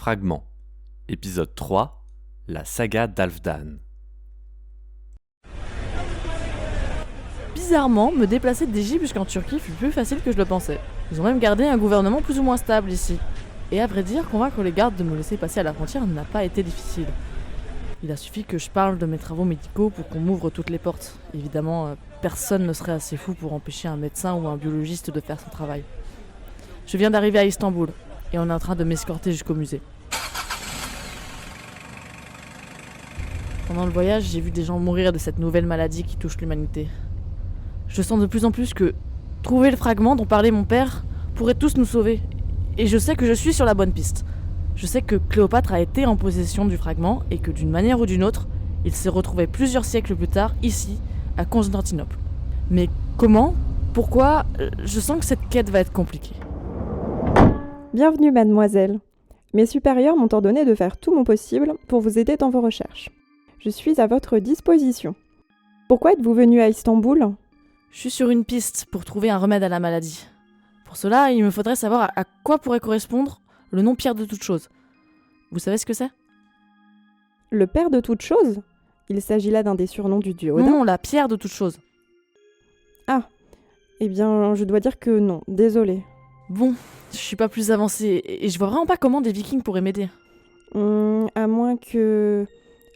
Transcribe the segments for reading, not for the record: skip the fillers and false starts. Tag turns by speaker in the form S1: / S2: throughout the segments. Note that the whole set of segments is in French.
S1: Fragment, épisode 3, la saga d'Halfdan.
S2: Bizarrement, me déplacer d'Égypte jusqu'en Turquie fut plus facile que je le pensais. Ils ont même gardé un gouvernement plus ou moins stable ici. Et à vrai dire, convaincre les gardes de me laisser passer à la frontière n'a pas été difficile. Il a suffi que je parle de mes travaux médicaux pour qu'on m'ouvre toutes les portes. Évidemment, personne ne serait assez fou pour empêcher un médecin ou un biologiste de faire son travail. Je viens d'arriver à Istanbul, et on est en train de m'escorter jusqu'au musée. Pendant le voyage, j'ai vu des gens mourir de cette nouvelle maladie qui touche l'humanité. Je sens de plus en plus que trouver le fragment dont parlait mon père pourrait tous nous sauver. Et je sais que je suis sur la bonne piste. Je sais que Cléopâtre a été en possession du fragment et que d'une manière ou d'une autre, il s'est retrouvé plusieurs siècles plus tard, ici, à Constantinople. Mais comment ? Pourquoi ? Je sens que cette quête va être compliquée.
S3: Bienvenue, mademoiselle. Mes supérieurs m'ont ordonné de faire tout mon possible pour vous aider dans vos recherches. Je suis à votre disposition. Pourquoi êtes-vous venue à Istanbul ?
S2: Je suis sur une piste pour trouver un remède à la maladie. Pour cela, il me faudrait savoir à quoi pourrait correspondre le nom Pierre de toute chose. Vous savez ce que c'est ?
S3: Le père de toute chose ? Il s'agit là d'un des surnoms du dieu Odin ?
S2: Non, la pierre de toute chose.
S3: Ah, eh bien, je dois dire que non, désolée.
S2: Bon, je suis pas plus avancée et je vois vraiment pas comment des vikings pourraient m'aider.
S3: À moins que...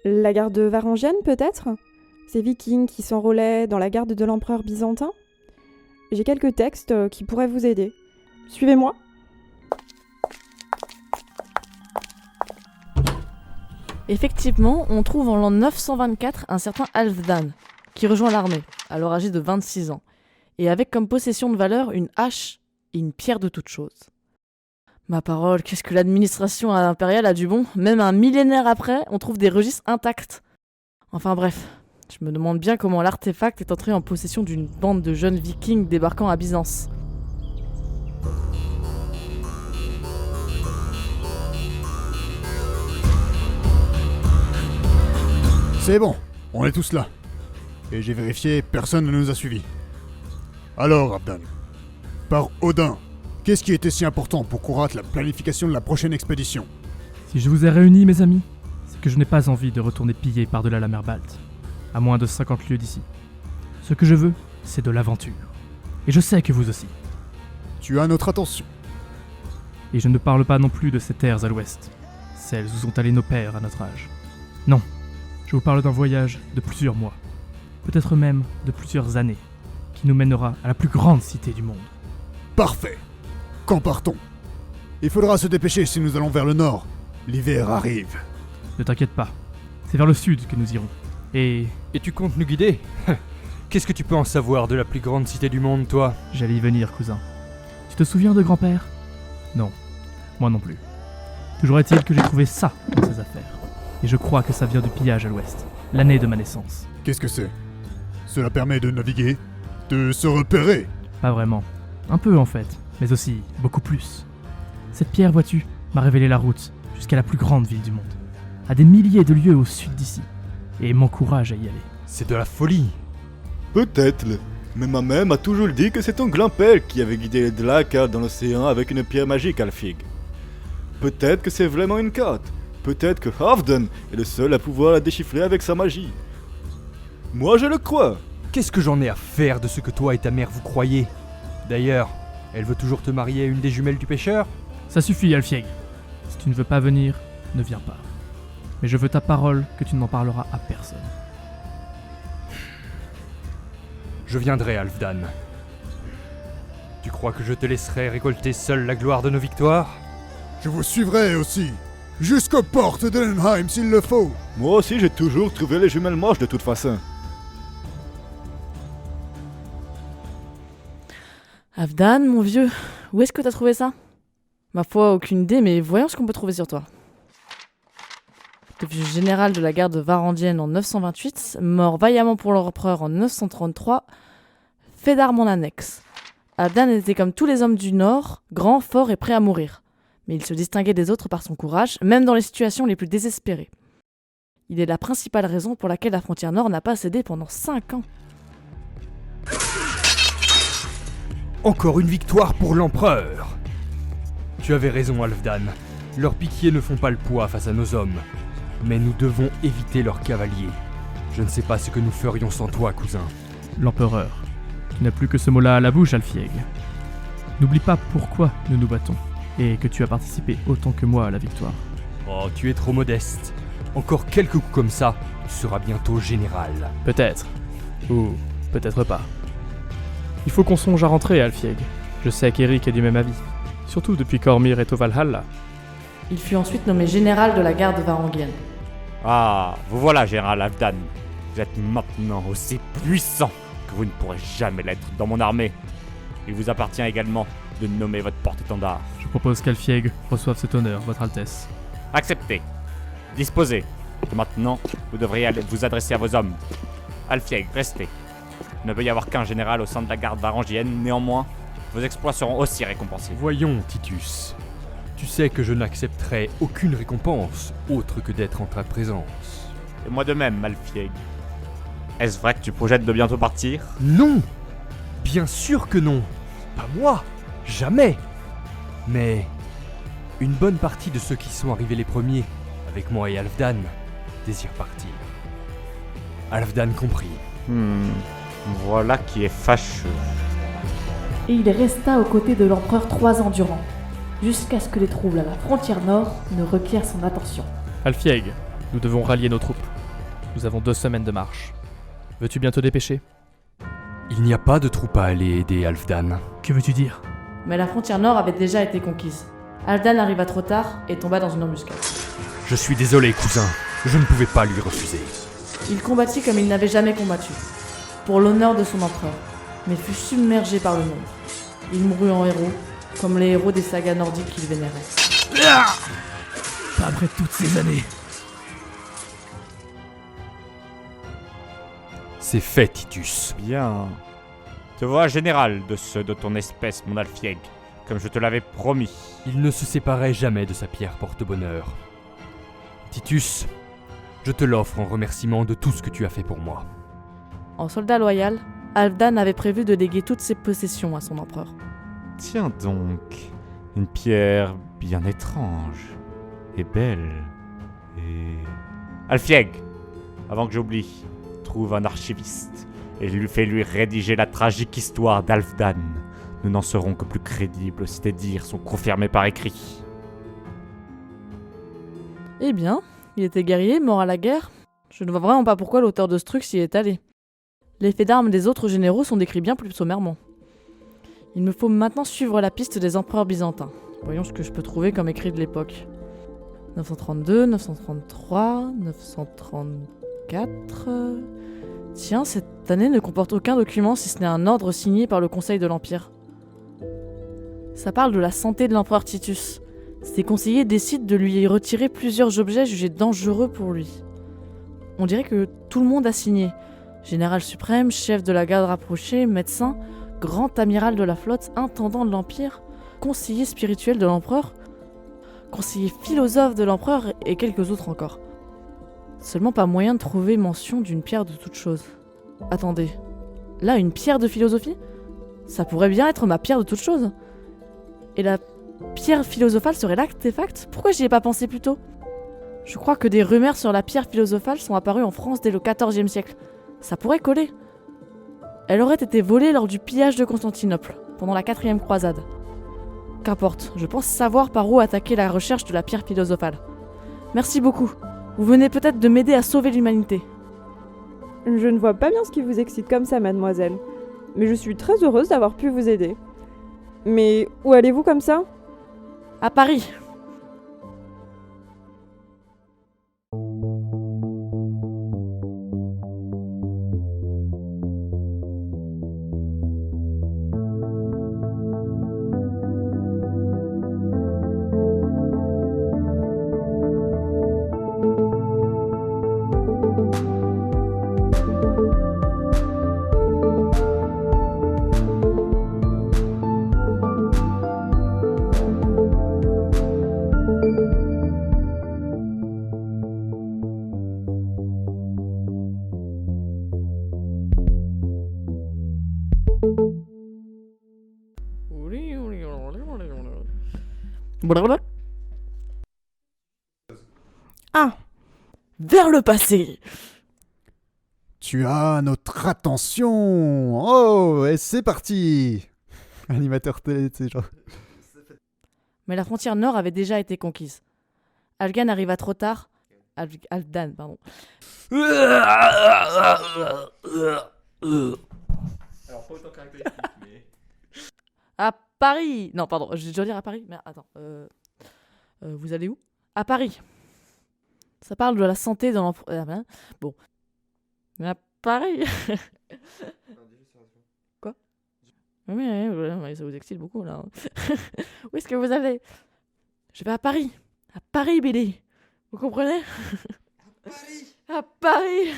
S3: la garde varangienne, peut-être ? Ces vikings qui s'enrôlaient dans la garde de l'empereur byzantin ? J'ai quelques textes qui pourraient vous aider. Suivez-moi.
S2: Effectivement, on trouve en l'an 924 un certain Halfdan, qui rejoint l'armée, alors âgé de 26 ans, et avec comme possession de valeur une hache et une pierre de toute chose. Ma parole, qu'est-ce que l'administration impériale a du bon ? Même un millénaire après, on trouve des registres intacts. Enfin bref, je me demande bien comment l'artefact est entré en possession d'une bande de jeunes vikings débarquant à Byzance.
S4: C'est bon, on est tous là. Et j'ai vérifié, personne ne nous a suivis. Alors, Halfdan, par Odin, qu'est-ce qui était si important pour qu'on rate la planification de la prochaine expédition ?
S5: Si je vous ai réunis, mes amis, c'est que je n'ai pas envie de retourner piller par-delà la mer Balte, à moins de 50 lieues d'ici. Ce que je veux, c'est de l'aventure. Et je sais que vous aussi.
S4: Tu as notre attention.
S5: Et je ne parle pas non plus de ces terres à l'ouest, celles où sont allés nos pères à notre âge. Non, je vous parle d'un voyage de plusieurs mois, peut-être même de plusieurs années, qui nous mènera à la plus grande cité du monde.
S4: Parfait. Quand partons ? Il faudra se dépêcher si nous allons vers le nord. L'hiver arrive.
S5: Ne t'inquiète pas, c'est vers le sud que nous irons. Et
S6: tu comptes nous guider ? Qu'est-ce que tu peux en savoir de la plus grande cité du monde, toi ?
S5: j'allais y venir, cousin. Tu te souviens de grand-père ? Non, moi non plus. Toujours est-il que j'ai trouvé ça dans ses affaires. Et je crois que ça vient du pillage à l'ouest, l'année de ma naissance.
S4: Qu'est-ce que c'est ? Cela permet de naviguer, de se repérer.
S5: Pas vraiment. Un peu en fait, mais aussi beaucoup plus. Cette pierre, vois-tu, m'a révélé la route jusqu'à la plus grande ville du monde, à des milliers de lieues au sud d'ici, et m'encourage à y aller.
S6: C'est de la folie.
S7: Peut-être, mais ma mère m'a toujours dit que c'est ton grand-père qui avait guidé les Dlaka dans l'océan avec une pierre magique, Alfig. Peut-être que c'est vraiment une carte. Peut-être que Halfdan est le seul à pouvoir la déchiffrer avec sa magie. Moi, je le crois.
S6: Qu'est-ce que j'en ai à faire de ce que toi et ta mère vous croyez ? D'ailleurs, elle veut toujours te marier à une des jumelles du pêcheur ?
S5: Ça suffit, Alfieg. Si tu ne veux pas venir, ne viens pas. Mais je veux ta parole que tu n'en parleras à personne.
S6: Je viendrai, Halfdan. Tu crois que je te laisserai récolter seul la gloire de nos victoires ?
S4: Je vous suivrai aussi. Jusqu'aux portes d'Elnheim s'il le faut.
S7: Moi aussi, j'ai toujours trouvé les jumelles moches de toute façon.
S2: Halfdan, mon vieux, où est-ce que t'as trouvé ça ? Ma foi, aucune idée, mais voyons ce qu'on peut trouver sur toi. Devenu général de la garde varangienne en 928, mort vaillamment pour l'empereur en 933, fait d'armes en annexe. Halfdan était comme tous les hommes du Nord, grand, fort et prêt à mourir. Mais il se distinguait des autres par son courage, même dans les situations les plus désespérées. Il est la principale raison pour laquelle la frontière nord n'a pas cédé pendant 5 ans.
S6: Encore une victoire pour l'empereur. Tu avais raison, Halfdan. Leurs piquiers ne font pas le poids face à nos hommes. Mais nous devons éviter leurs cavaliers. Je ne sais pas ce que nous ferions sans toi, cousin.
S5: L'empereur. Tu n'as plus que ce mot-là à la bouche, Alfieg. N'oublie pas pourquoi nous nous battons, et que tu as participé autant que moi à la victoire.
S6: Oh, tu es trop modeste. Encore quelques coups comme ça, tu seras bientôt général.
S5: Peut-être. Ou peut-être pas. Il faut qu'on songe à rentrer, Alfieg. Je sais qu'Eric est du même avis. Surtout depuis qu'Ormir est au Valhalla.
S2: Il fut ensuite nommé général de la garde varangienne.
S1: Ah, vous voilà, général Halfdan. Vous êtes maintenant aussi puissant que vous ne pourrez jamais l'être dans mon armée. Il vous appartient également de nommer votre porte-étendard.
S5: Je propose qu'Alfieg reçoive cet honneur, Votre Altesse.
S1: Acceptez. Disposez. Maintenant, vous devriez vous adresser à vos hommes. Alfieg, restez. Il ne peut y avoir qu'un général au sein de la garde varangienne, néanmoins, vos exploits seront aussi récompensés.
S6: Voyons, Titus. Tu sais que je n'accepterai aucune récompense autre que d'être en ta présence.
S1: Et moi de même, Alfieg. Est-ce vrai que tu projettes de bientôt partir?
S6: Non! Bien sûr que non! Pas moi! Jamais! Mais une bonne partie de ceux qui sont arrivés les premiers, avec moi et Halfdan, désirent partir. Halfdan compris.
S1: Voilà qui est fâcheux.
S2: Et il resta aux côtés de l'empereur 3 ans durant, jusqu'à ce que les troubles à la frontière nord ne requièrent son attention.
S5: Alfieg, nous devons rallier nos troupes. Nous avons 2 semaines de marche. Veux-tu bien te dépêcher?
S6: Il n'y a pas de troupes à aller aider Halfdan.
S5: Que veux-tu dire?
S2: Mais la frontière nord avait déjà été conquise. Halfdan arriva trop tard et tomba dans une embuscade.
S6: Je suis désolé, cousin. Je ne pouvais pas lui refuser.
S2: Il combattit comme il n'avait jamais combattu, pour l'honneur de son empereur, mais fut submergé par le monde. Il mourut en héros, comme les héros des sagas nordiques qu'il vénérait.
S5: Pas après toutes ces années.
S6: C'est fait, Titus.
S1: Bien. Te vois général de ceux de ton espèce, mon Alfieg, comme je te l'avais promis.
S6: Il ne se séparait jamais de sa pierre porte-bonheur. Titus, je te l'offre en remerciement de tout ce que tu as fait pour moi.
S2: En soldat loyal, Halfdan avait prévu de léguer toutes ses possessions à son empereur.
S1: Tiens donc, une pierre bien étrange et belle. Et... Alfieg, avant que j'oublie, trouve un archiviste et fais-lui rédiger la tragique histoire d'Halfdan. Nous n'en serons que plus crédibles si tes dires sont confirmés par écrit.
S2: Eh bien, il était guerrier, mort à la guerre. Je ne vois vraiment pas pourquoi l'auteur de ce truc s'y est allé. Les faits d'armes des autres généraux sont décrits bien plus sommairement. Il me faut maintenant suivre la piste des empereurs byzantins. Voyons ce que je peux trouver comme écrit de l'époque. 932, 933, 934... Tiens, cette année ne comporte aucun document si ce n'est un ordre signé par le Conseil de l'Empire. Ça parle de la santé de l'empereur Titus. Ses conseillers décident de lui retirer plusieurs objets jugés dangereux pour lui. On dirait que tout le monde a signé. Général suprême, chef de la garde rapprochée, médecin, grand amiral de la flotte, intendant de l'Empire, conseiller spirituel de l'empereur, conseiller philosophe de l'empereur et quelques autres encore. Seulement pas moyen de trouver mention d'une pierre de toute chose. Attendez, là une pierre de philosophie? Ça pourrait bien être ma pierre de toute chose. Et la pierre philosophale serait l'artefact? Pourquoi j'y ai pas pensé plus tôt? Je crois que des rumeurs sur la pierre philosophale sont apparues en France dès le XIVe siècle. Ça pourrait coller. Elle aurait été volée lors du pillage de Constantinople, pendant la 4e croisade. Qu'importe, je pense savoir par où attaquer la recherche de la pierre philosophale. Merci beaucoup. Vous venez peut-être de m'aider à sauver l'humanité.
S3: Je ne vois pas bien ce qui vous excite comme ça, mademoiselle. Mais je suis très heureuse d'avoir pu vous aider. Mais où allez-vous comme ça?
S2: À Paris. Blablabla. vers le passé.
S4: Tu as notre attention. Oh, et c'est parti. Animateur télé, tu sais, genre.
S2: Mais la frontière nord avait déjà été conquise. Algan arriva trop tard. Alfdan, pardon.
S1: Alors, pas autant caractéristique, mais.
S2: À Paris. Non, pardon, je dois dire à Paris. Mais attends, vous allez où? À Paris. Ça parle de la santé de l'empereur. Bon. À Paris. Quoi? Oui, ça vous excite beaucoup là. Où est-ce que vous allez? Je vais à Paris. À Paris, Billy. Vous comprenez? À Paris.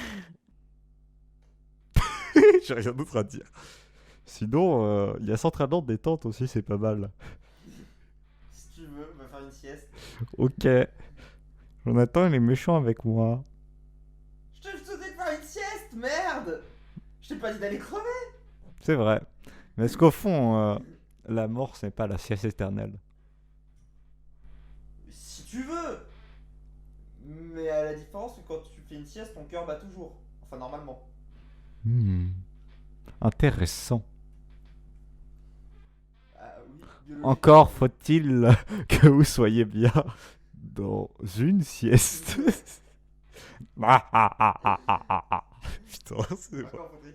S1: J'ai rien d'autre à dire. Sinon, il y a Centraland détente aussi, c'est pas mal.
S8: Si tu veux, on va faire une sieste.
S1: Ok. Jonathan, il est méchant avec moi.
S8: Je te souhaitais de faire une sieste, merde! Je t'ai pas dit d'aller crever!
S1: C'est vrai. Mais est-ce qu'au fond, la mort, c'est pas la sieste éternelle?
S8: Si tu veux! Mais à la différence que quand tu fais une sieste, ton cœur bat toujours. Enfin, normalement.
S1: Intéressant.
S8: Ah oui, biologique.
S1: Encore faut-il que vous soyez bien dans une sieste. Putain, c'est
S8: Encore, faudrait